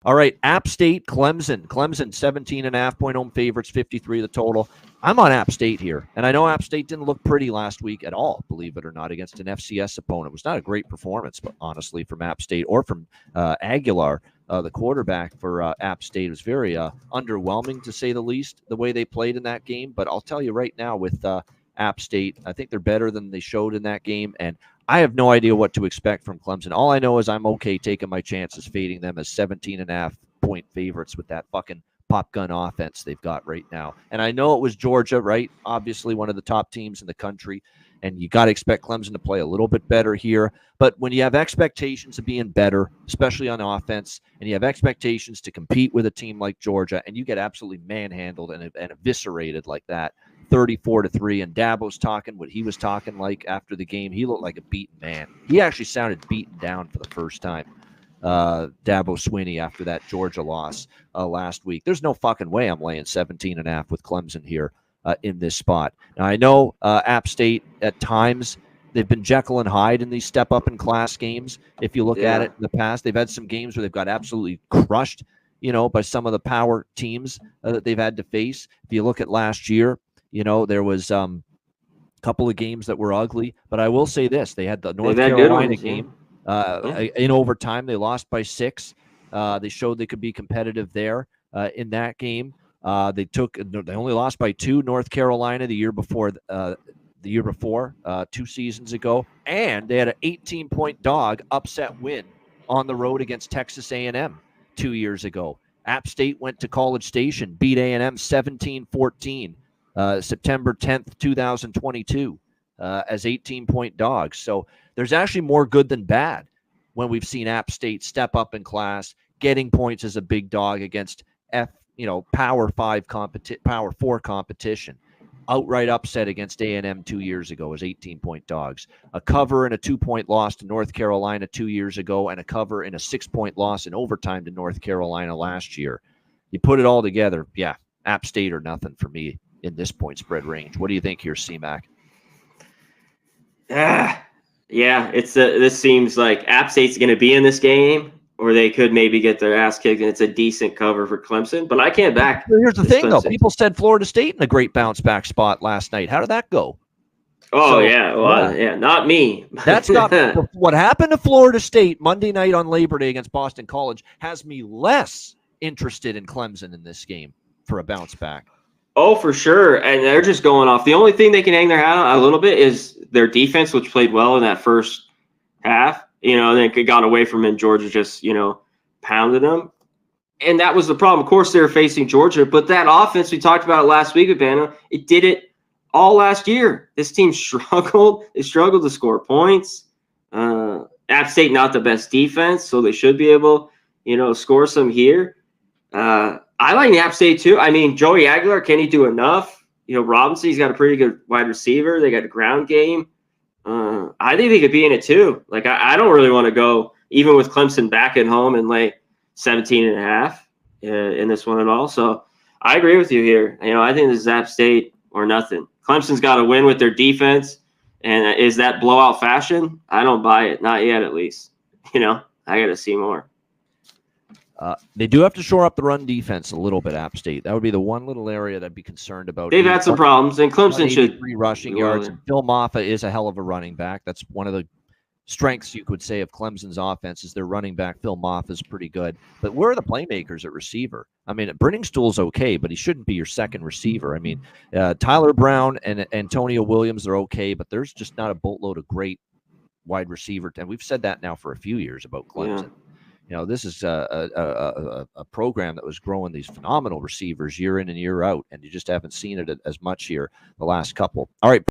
All right, App State, Clemson. Clemson, 17.5-point home favorites, 53 the total. I'm on App State here, and I know App State didn't look pretty last week at all, believe it or not, against an FCS opponent. It was not a great performance, but honestly, from App State or from Aguilar, the quarterback for App State. It was very underwhelming, to say the least, the way they played in that game. But I'll tell you right now, with App State, I think they're better than they showed in that game, and I have no idea what to expect from Clemson. All I know is I'm okay taking my chances, fading them as 17.5-point favorites with that fucking pop gun offense they've got right now. And I know it was Georgia, right? Obviously one of the top teams in the country, and you got to expect Clemson to play a little bit better here. But when you have expectations of being better, especially on offense, and you have expectations to compete with a team like Georgia, and you get absolutely manhandled and eviscerated like that, 34-3, and Dabo's talking what he was talking like after the game. He looked like a beaten man. He actually sounded beaten down for the first time, Dabo Swinney, after that Georgia loss last week. There's no fucking way I'm laying 17.5 with Clemson here in this spot. Now, I know App State at times, they've been Jekyll and Hyde in these step-up-in-class games. If you look at it in the past, they've had some games where they've got absolutely crushed, by some of the power teams that they've had to face. If you look at last year, there was a couple of games that were ugly. But I will say this. They had the North Carolina game in overtime. They lost by 6. They showed they could be competitive there in that game. They only lost by 2, North Carolina, the year before, 2 seasons ago. And they had an 18-point dog upset win on the road against Texas A&M 2 years ago. App State went to College Station, beat A&M 17-14. September 10th, 2022, as 18-point dogs. So there's actually more good than bad when we've seen App State step up in class, getting points as a big dog against Power 4 competition. Outright upset against A&M 2 years ago as 18-point dogs. A cover and a 2-point loss to North Carolina 2 years ago, and a cover and a 6-point loss in overtime to North Carolina last year. You put it all together, App State or nothing for me in this point spread range. What do you think here, C-Mac? This seems like App State's going to be in this game, or they could maybe get their ass kicked, and it's a decent cover for Clemson. But I can't back. Here's the thing, though. People said Florida State in a great bounce back spot last night. How did that go? Not me. That's not what happened to Florida State Monday night on Labor Day against Boston College. Has me less interested in Clemson in this game for a bounce back. Oh, for sure. And they're just going off. The only thing they can hang their hat on a little bit is their defense, which played well in that first half. They got away from it. Georgia just, pounded them. And that was the problem. Of course, they were facing Georgia, but that offense, we talked about it last week with Banner, it did it all last year. This team struggled. They struggled to score points. App State, not the best defense, so they should be able, score some here. I like App State too. I mean, Joey Aguilar, can he do enough? Robinson, he's got a pretty good wide receiver. They got a ground game. I think they could be in it too. Like, I don't really want to go, even with Clemson back at home, and lay 17.5 in this one at all. So I agree with you here. I think this is App State or nothing. Clemson's got to win with their defense. And is that blowout fashion? I don't buy it. Not yet, at least. I got to see more. They do have to shore up the run defense a little bit, App State. That would be the one little area that I'd be concerned about. They've had some problems, and Clemson should. 3 rushing yards. Phil Maffa is a hell of a running back. That's one of the strengths, you could say, of Clemson's offense is their running back. Phil Maffa is pretty good. But where are the playmakers at receiver? I mean, Brenningstool's okay, but he shouldn't be your second receiver. I mean, Tyler Brown and Antonio Williams are okay, but there's just not a boatload of great wide receiver. And we've said that now for a few years about Clemson. This is a program that was growing these phenomenal receivers year in and year out, and you just haven't seen it as much here the last couple. All right.